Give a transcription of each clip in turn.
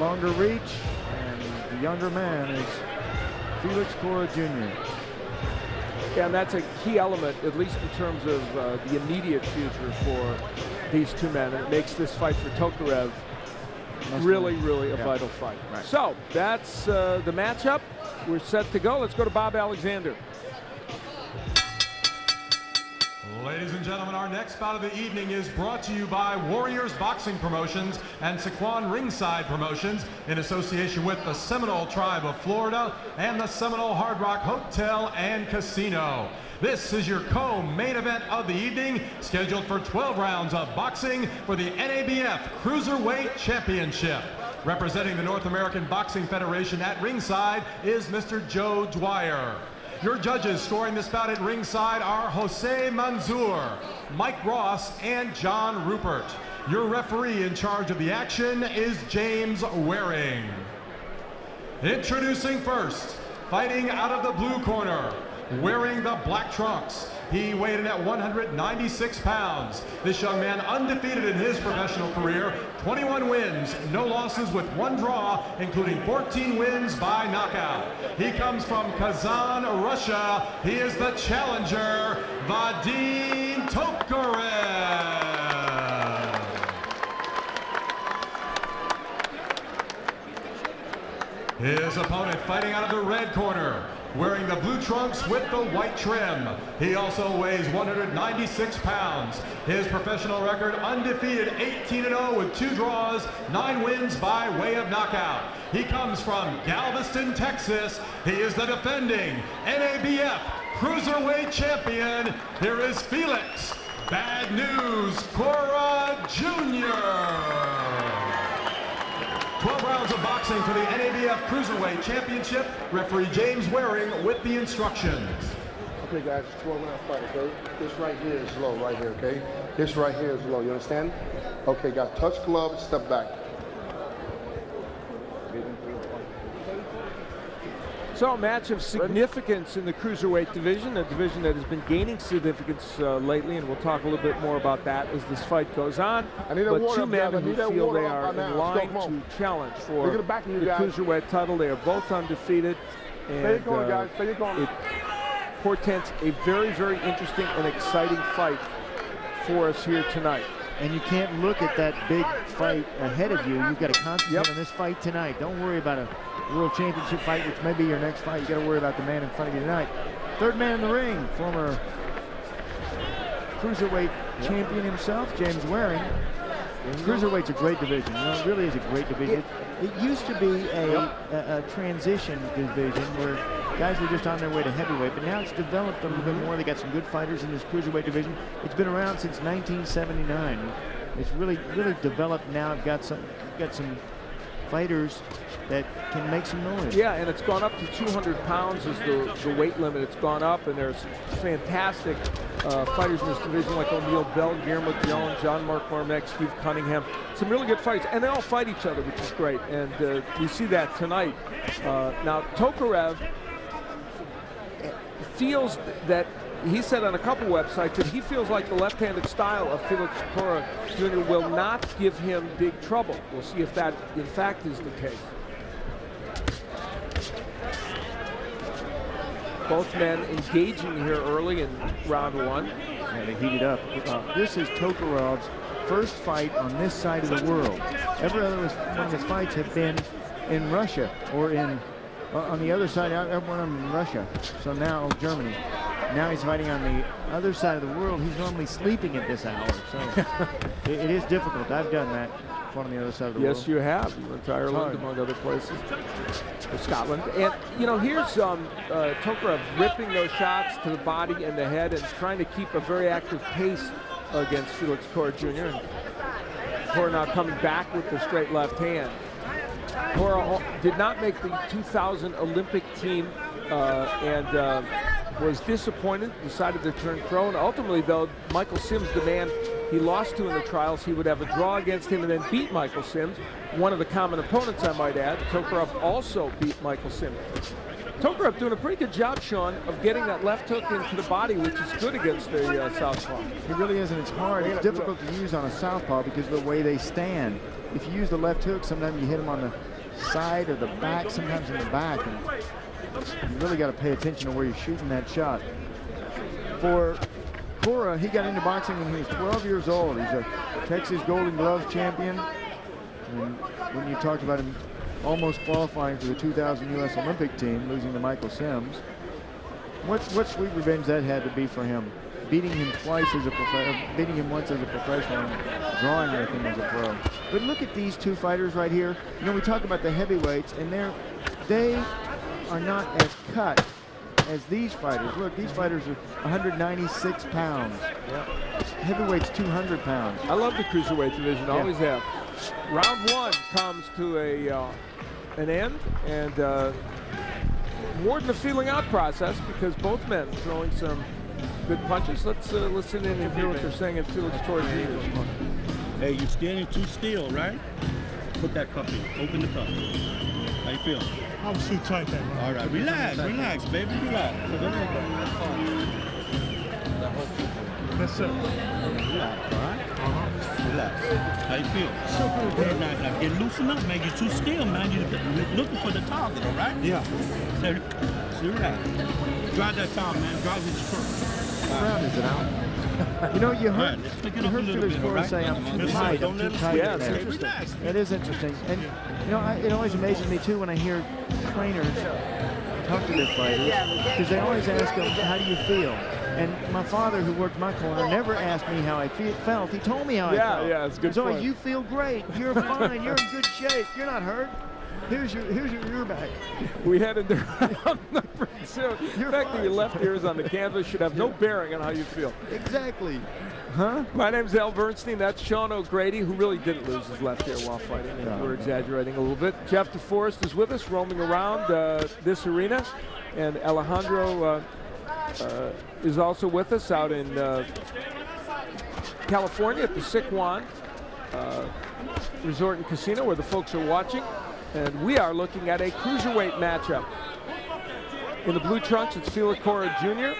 longer reach, and the younger man is Felix Cora Jr. Yeah, and that's a key element, at least in terms of the immediate future for these two men. And it makes this fight for Tokarev really a vital fight. Right. So that's the matchup. We're set to go. Let's go to Bob Alexander. Ladies and gentlemen, our next bout of the evening is brought to you by Warriors Boxing Promotions and Sequan Ringside Promotions in association with the Seminole Tribe of Florida and the Seminole Hard Rock Hotel and Casino. This is your co-main event of the evening, scheduled for 12 rounds of boxing for the NABF Cruiserweight Championship. Representing the North American Boxing Federation at ringside is Mr. Joe Dwyer. Your judges scoring this bout at ringside are Jose Manzur, Mike Ross, and John Rupert. Your referee in charge of the action is James Waring. Introducing first, fighting out of the blue corner, wearing the black trunks. He weighed in at 196 pounds. This young man undefeated in his professional career, 21 wins, no losses with 1 draw, including 14 wins by knockout. He comes from Kazan, Russia. He is the challenger, Vadim Tokarev. His opponent fighting out of the red corner, wearing the blue trunks with the white trim. He also weighs 196 pounds. His professional record undefeated, 18-0 with 2 draws, 9 wins by way of knockout. He comes from Galveston, Texas. He is the defending NABF Cruiserweight Champion. Here is Felix Bad News Cora Jr. 12 rounds of boxing for the NABF Cruiserweight Championship. Referee James Waring with the instructions. Okay, guys, 12-round fight, okay? This right here is low, right here, okay? This right here is low, you understand? Okay, guys, touch gloves, step back. So a match of significance in the cruiserweight division, a division that has been gaining significance lately, and we'll talk a little bit more about that as this fight goes on. But two men who feel they are in line to challenge for the cruiserweight title. They are both undefeated, and it portends a very interesting and exciting fight for us here tonight. And you can't look at that big fight ahead of you. You've got to concentrate on this fight tonight. Don't worry about a World Championship fight, which may be your next fight. You got to worry about the man in front of you tonight. Third man in the ring, former cruiserweight champion himself, James Waring. Cruiserweight's a great division. You know, it really is a great division. It used to be a transition division where guys were just on their way to heavyweight, but now it's developed a little bit more. They got some good fighters in this cruiserweight division. It's been around since 1979. It's really developed now. Got some fighters that can make some noise. Yeah, and it's gone up to 200 pounds is the weight limit. It's gone up, and there's fantastic fighters in this division like O'Neal Bell, Guillermo Jones, John Mark Marmek, Steve Cunningham. Some really good fighters, and they all fight each other, which is great. And we see that tonight. Now, Tokarev feels that, he said on a couple websites that he feels like the left-handed style of Felix Cora Jr. will not give him big trouble. We'll see if that, in fact, is the case. Both men engaging here early in round 1. Yeah, they heated up. This is Tokarev's first fight on this side of the world. Every other one of his fights have been in Russia or in on the other side. Everyone in Russia. So now Germany. Now he's fighting on the other side of the world. He's normally sleeping at this hour, so it is difficult. I've done that, fought on the other side of the world. Yes, you have. You went to Ireland, among other places, or Scotland. And, you know, here's Tokarev ripping those shots to the body and the head and trying to keep a very active pace against Felix Cora Jr. And Cora now coming back with the straight left hand. Cora did not make the 2000 Olympic team and was disappointed, decided to turn pro, and ultimately, though, Michael Sims, the man he lost to in the trials, he would have a draw against him and then beat Michael Sims, one of the common opponents, I might add. Tokarev also beat Michael Sims. Tokarev doing a pretty good job, Sean, of getting that left hook into the body, which is good against the southpaw. It really is, and it's hard. It's difficult to use on a southpaw because of the way they stand. If you use the left hook, sometimes you hit them on the side or the back, sometimes in the back. And you really got to pay attention to where you're shooting that shot. For Cora, he got into boxing when he was 12 years old. He's a Texas Golden Gloves champion. And when you talked about him almost qualifying for the 2000 U.S. Olympic team, losing to Michael Sims, what sweet revenge that had to be for him. Beating him twice as a beating him once as a professional, and drawing with him as a pro. But look at these two fighters right here. You know, we talk about the heavyweights, and they are not as cut as these fighters. Look, these fighters are 196 pounds. Yeah. Heavyweight's 200 pounds. I love the cruiserweight division, always have. Round one comes to an end, and more than a feeling out process because both men throwing some good punches. Let's listen in and hear what they're saying in Felix Cora Jr. Hey, you're standing too still, right? Put that cup in. Open the cup. How you feel? I was too tight that round. All right, relax, baby, relax. Yes, sir. Relax, all right? Relax. How you feel? So good. Now get loosened up, man. You're too still, man. You're looking for the target, all right? Yeah. So relax. Drive that time, man. Drive his truck. Round is it out? You know, you heard Felix Cora say, I'm too tight, I'm too tight. Yeah, there. That is interesting. And, you know, it always amazes me, too, when I hear trainers talk to their fighters, because they always ask them, how do you feel? And my father, who worked my corner, never asked me how I felt. He told me how I felt. Yeah, it's a good So point. you feel great. You're fine. You're in good shape. You're not hurt. Here's your ear back. We head into round number 2. The fact that your left ear is on the canvas should have no bearing on how you feel. Exactly. Huh? My name's Al Bernstein. That's Sean O'Grady, who really didn't lose his left ear while fighting. And we're exaggerating a little bit. Jeff DeForest is with us, roaming around this arena. And Alejandro is also with us out in California at the Sycuan Resort and Casino, where the folks are watching. And we are looking at a cruiserweight matchup. In the blue trunks, it's Felix Cora Jr.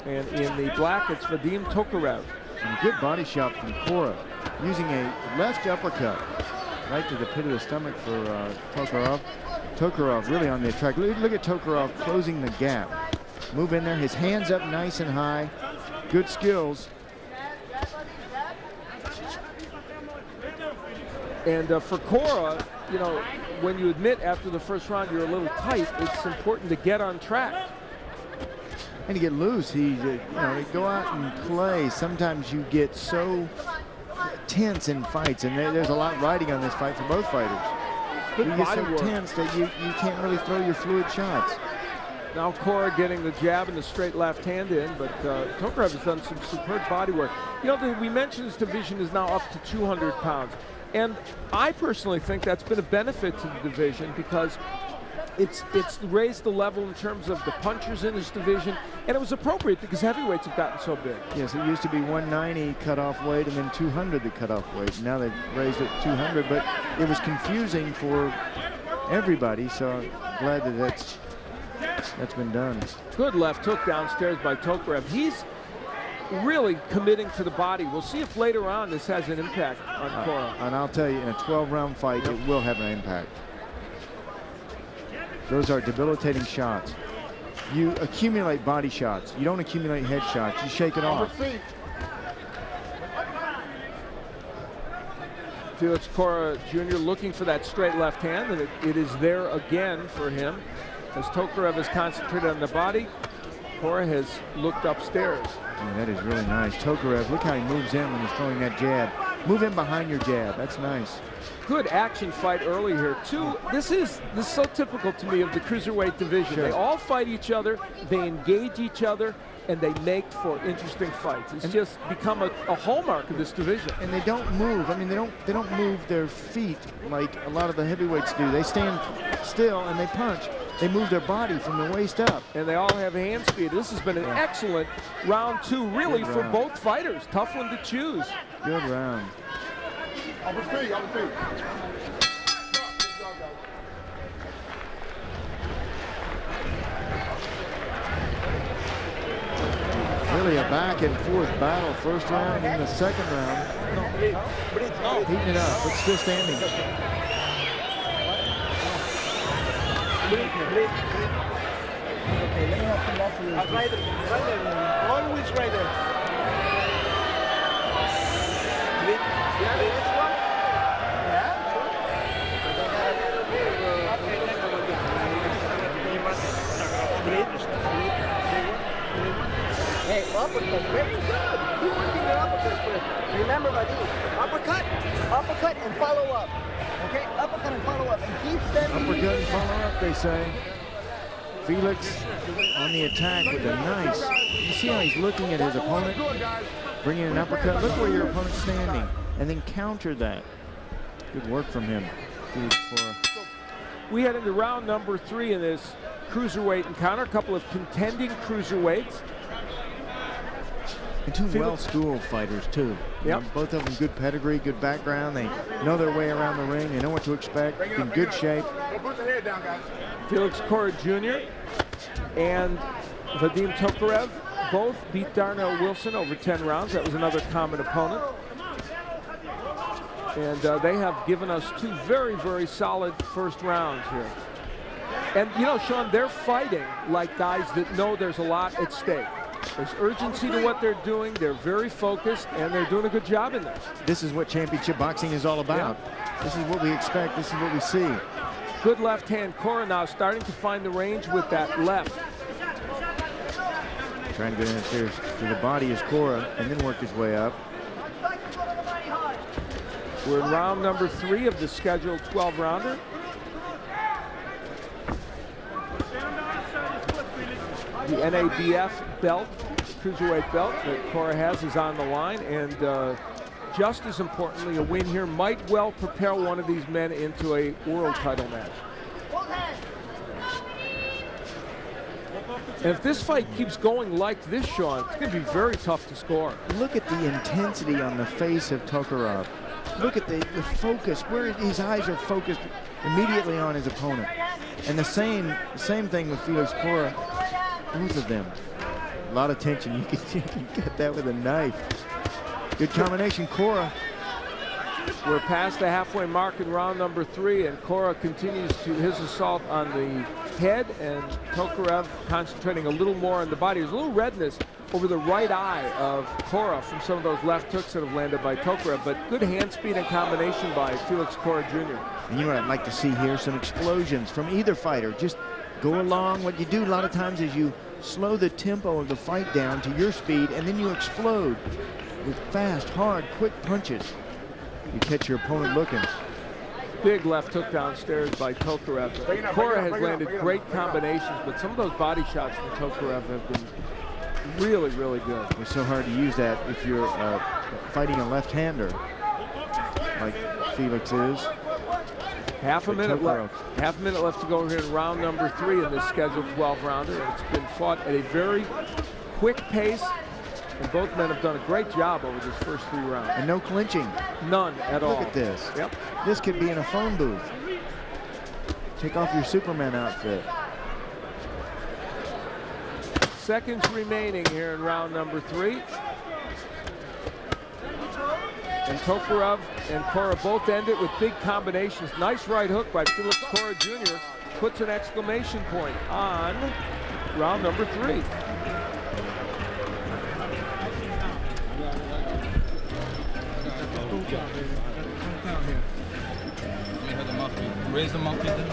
And in the black, it's Vadim Tokarev. And a good body shot from Cora, using a left uppercut right to the pit of the stomach for Tokarev. Tokarev really on the attack. Look at Tokarev closing the gap. Move in there, his hands up nice and high. Good skills. And for Cora, you know, when you admit after the first round you're a little tight, it's important to get on track. And to get loose, you know, go out and play. Sometimes you get so tense in fights, and there's a lot riding on this fight for both fighters. Good you get body so work. tense that you can't really throw your fluid shots. Now Cora getting the jab and the straight left hand in, but Tokarev has done some superb body work. You know, we mentioned this division is now up to 200 pounds. And I personally think that's been a benefit to the division because it's raised the level in terms of the punchers in this division, and it was appropriate because heavyweights have gotten so big. Yes, it used to be 190 cutoff weight and then 200 the cutoff weight. Now they've raised it to 200, but it was confusing for everybody, so I'm glad that that's been done. Good left hook downstairs by Tokarev. He's really committing to the body. We'll see if later on this has an impact on Cora. And I'll tell you, in a 12-round fight, it will have an impact. Those are debilitating shots. You accumulate body shots. You don't accumulate head shots. You shake it off. Felix Cora Jr. looking for that straight left hand, and it is there again for him. As Tokarev is concentrated on the body, Cora has looked upstairs. Yeah, that is really nice. Tokarev, look how he moves in when he's throwing that jab. Move in behind your jab. That's nice. Good action fight early here, too. This is so typical to me of the cruiserweight division. Sure. They all fight each other, they engage each other, and they make for interesting fights. It's just become a hallmark of this division. And they don't move. I mean, they don't move their feet like a lot of the heavyweights do. They stand still and they punch. They move their body from the waist up. And they all have hand speed. This has been an excellent round 2, really, for both fighters. Tough one to choose. Good round. Really a back and forth battle. First round and the second round. Heating it up, but still standing. Always right there. Hey, uppercut, very good. You're working your uppercut first. Remember, Vadim, uppercut and follow up. Okay, uppercut and follow up, and keep sending. Uppercut and follow up, they say. Felix on the attack with a nice. You see how he's looking at his opponent, bringing an uppercut. Look where your opponent's standing, and then counter that. Good work from him. Felix Cora. We head into round number 3 in this cruiserweight encounter. A couple of contending cruiserweights. And two well-schooled fighters, too. Yep. Both of them good pedigree, good background. They know their way around the ring. They know what to expect. In good shape. Felix Cora Jr. and Vadim Tokarev both beat Darnell Wilson over 10 rounds. That was another common opponent. And they have given us 2 very, very solid first rounds here. And, you know, Sean, they're fighting like guys that know there's a lot at stake. There's urgency to what they're doing. They're very focused, and they're doing a good job in this. This is what championship boxing is all about. Yeah. This is what we expect. This is what we see. Good left hand. Cora now starting to find the range with that left. Trying to get in to the body is Cora, and then work his way up. We're in round number 3 of the scheduled 12-rounder. The NABF belt, cruiserweight belt that Cora has, is on the line, and just as importantly, a win here might well propel one of these men into a world title match. And if this fight keeps going like this, Sean, it's going to be very tough to score. Look at the intensity on the face of Tokarev. Look at the focus, where his eyes are focused immediately on his opponent. And the same thing with Felix Cora. Both of them. A lot of tension. You can get that with a knife. Good combination, Cora. We're past the halfway mark in round number 3, and Cora continues to his assault on the head, and Tokarev concentrating a little more on the body. There's a little redness over the right eye of Cora from some of those left hooks that have landed by Tokarev, but good hand speed and combination by Felix Cora Jr. And you know what I'd like to see here? Some explosions from either fighter. Just go along. What you do a lot of times is you slow the tempo of the fight down to your speed, and then you explode with fast, hard, quick punches. You catch your opponent looking. Big left hook downstairs by Tokarev. Cora has landed great combinations, but some of those body shots from Tokarev have been really, really good. It's so hard to use that if you're fighting a left-hander like Felix is. Half a minute left to go here in round number 3 in this scheduled 12-rounder. It's been fought at a very quick pace, and both men have done a great job over this first 3 rounds. And no clinching. None at all. Look at this. Yep. This could be in a phone booth. Take off your Superman outfit. Seconds remaining here in round number 3. And Tokarev and Cora both end it with big combinations. Nice right hook by Felix Cora Jr. puts an exclamation point on round number 3. Raise the monkey then.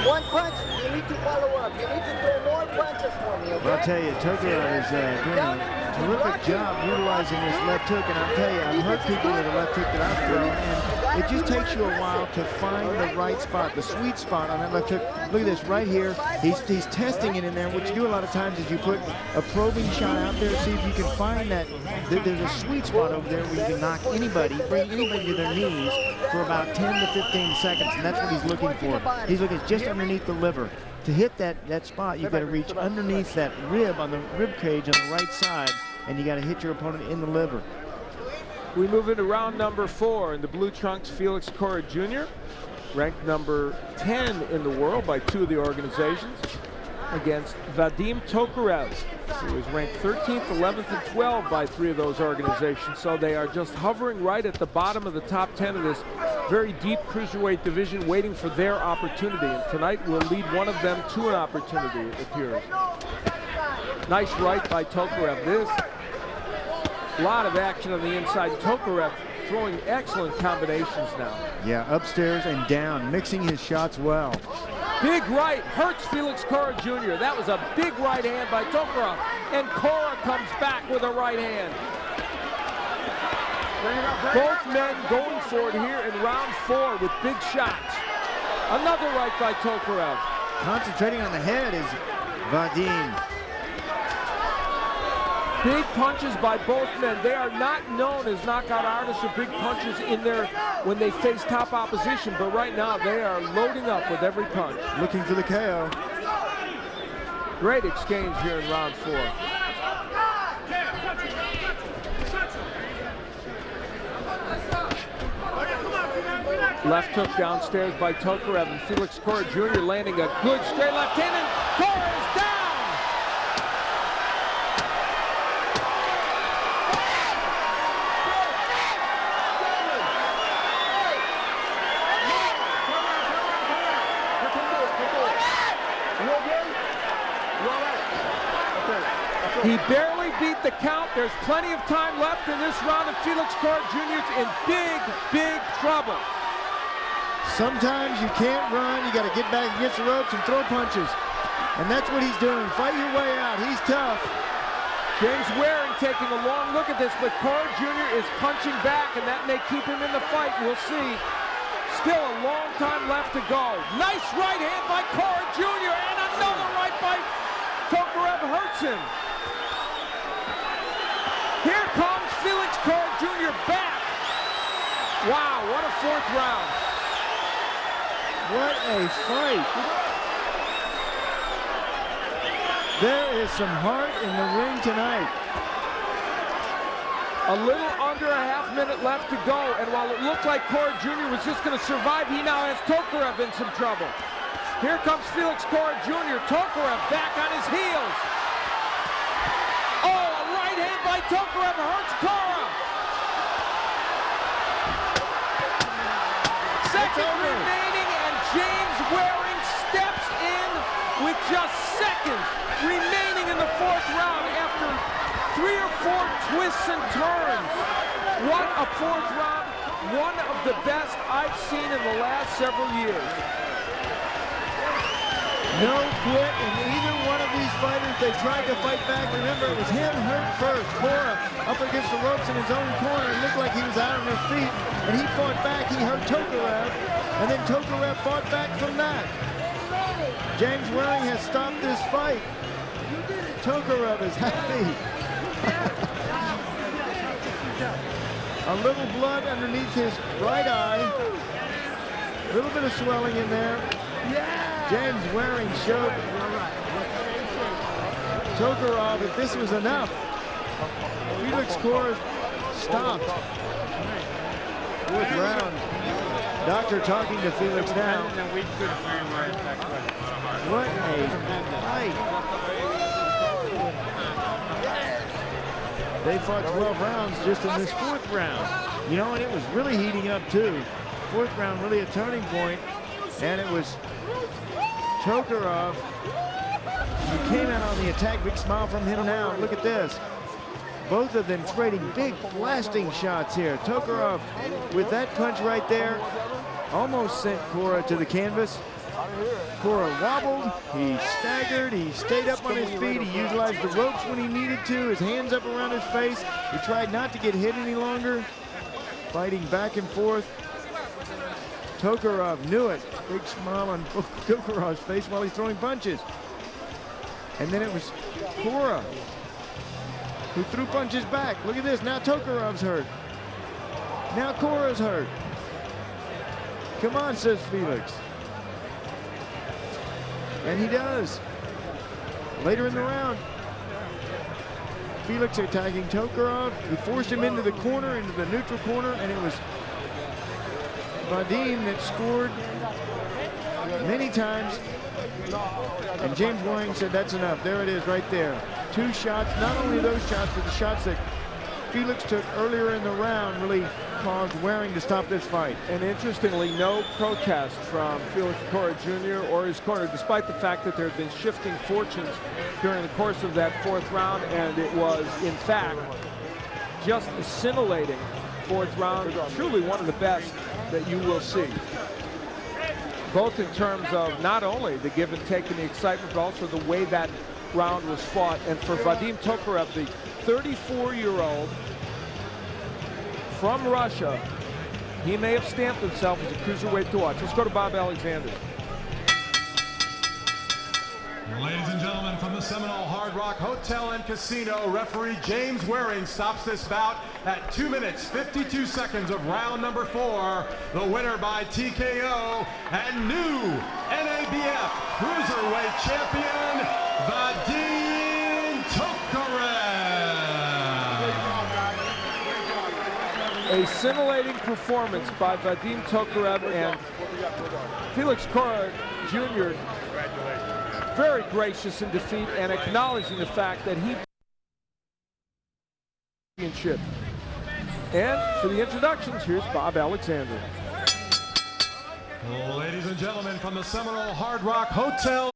One punch, you need to follow up. You need to throw more punches for me, okay? Well, I'll tell you, Tokarev is doing a terrific job utilizing this left hook, and I'll tell you, I've hurt people with a left hook that I've thrown, and it just takes you a while to find the right spot, the sweet spot on that left hook. Look at this right here. He's testing it in there. What you do a lot of times is you put a probing shot out there, see if you can find that. There's a sweet spot over there where you can knock anybody, bring anybody to their knees for about 10 to 15 seconds, and that's what he's looking for. He's looking just underneath the liver. To hit that spot, you've got to reach underneath that rib on the rib cage on the right side, and you got to hit your opponent in the liver. We move into round number 4 in the blue trunks. Felix Cora Jr., ranked number 10 in the world by 2 of the organizations, against Vadim Tokarev, who is ranked 13th, 11th, and 12th by 3 of those organizations. So they are just hovering right at the bottom of the top 10 of this very deep cruiserweight division, waiting for their opportunity. And tonight will lead one of them to an opportunity, it appears. Nice right by Tokarev. This, a lot of action on the inside. Tokarev throwing excellent combinations now. Yeah, upstairs and down, mixing his shots well. Big right hurts Felix Cora Jr. That was a big right hand by Tokarev, and Cora comes back with a right hand. Both men going for it here in round 4 with big shots. Another right by Tokarev. Concentrating on the head is Vadim. Big punches by both men. They are not known as knockout artists or big punches in their when they face top opposition, but right now they are loading up with every punch. Looking for the KO. Great exchange here in round 4. Left hook downstairs by Tokarev, and Felix Cora Jr. landing a good straight left hand, and Cora is down! He barely beat the count. There's plenty of time left in this round, and Felix Cora Jr. is in big, big trouble. Sometimes you can't run. You got to get back against the ropes and throw punches. And that's what he's doing. Fight your way out. He's tough. James Waring taking a long look at this, but Cora Jr. is punching back, and that may keep him in the fight. We'll see. Still a long time left to go. Nice right hand by Cora Jr. and another right by Tokarev hurts him. Here comes Felix Cora Jr. back. Wow, what a 4th round. What a fight. There is some heart in the ring tonight. A little under a half-minute left to go, and while it looked like Cora Jr. was just going to survive, he now has Tokarev in some trouble. Here comes Felix Cora Jr. Tokarev back on his heels. Oh, a right hand by Tokarev hurts Cora. Seconds remaining, and James Waring steps in with just seconds remaining in the 4th round after 3 or 4 twists and turns. What a 4th round, one of the best I've seen in the last several years. No quit in either one of these fighters. They tried to fight back. Remember, it was him hurt first. Cora up against the ropes in his own corner. It looked like he was out on his feet, and he fought back. He hurt Tokarev, and then Tokarev fought back from that. James Waring has stopped this fight. Tokarev is happy. A little blood underneath his right eye. A little bit of swelling in there. James Waring showed Tokarev that this was enough. Felix Cora stopped. 4th round. Doctor talking to Felix now. What a fight. They fought 12 rounds just in this 4th round. You know, and it was really heating up too. 4th round really a turning point, and it was Tokarev who came out on the attack. Big smile from him now. Look at this. Both of them trading big blasting shots here. Tokarev with that punch right there almost sent Cora to the canvas. Cora wobbled, he staggered, he stayed up on his feet, he utilized the ropes when he needed to, his hands up around his face. He tried not to get hit any longer, fighting back and forth. Tokarev knew it. Big smile on Tokarev's face while he's throwing punches. And then it was Cora who threw punches back. Look at this, now Tokarev's hurt. Now Cora's hurt. Come on, says Felix. And he does. Later in the round. Felix attacking Tokarev. He forced him into the corner, into the neutral corner, and it was Vadim that scored many times. And James Waring said that's enough. There it is right there. 2 shots, not only those shots, but the shots that Felix took earlier in the round really caused Waring to stop this fight. And interestingly, no protest from Felix Cora Jr. or his corner, despite the fact that there had been shifting fortunes during the course of that 4th round, and it was, in fact, just a scintillating 4th round, truly one of the best that you will see. Both in terms of not only the give and take and the excitement, but also the way that round was fought. And for Vadim Tokarev, the 34-year-old from Russia, he may have stamped himself as a cruiserweight to watch. Let's go to Bob Alexander. Ladies and gentlemen, from the Seminole Hard Rock Hotel and Casino, referee James Waring stops this bout at 2 minutes, 52 seconds of round number 4. The winner by TKO and new NABF Cruiserweight Champion, Vadim Tokarev. A scintillating performance by Vadim Tokarev, and Felix Cora Jr. very gracious in defeat and acknowledging the fact that he championship. And for the introductions, here's Bob Alexander. Ladies and gentlemen, from the Seminole Hard Rock Hotel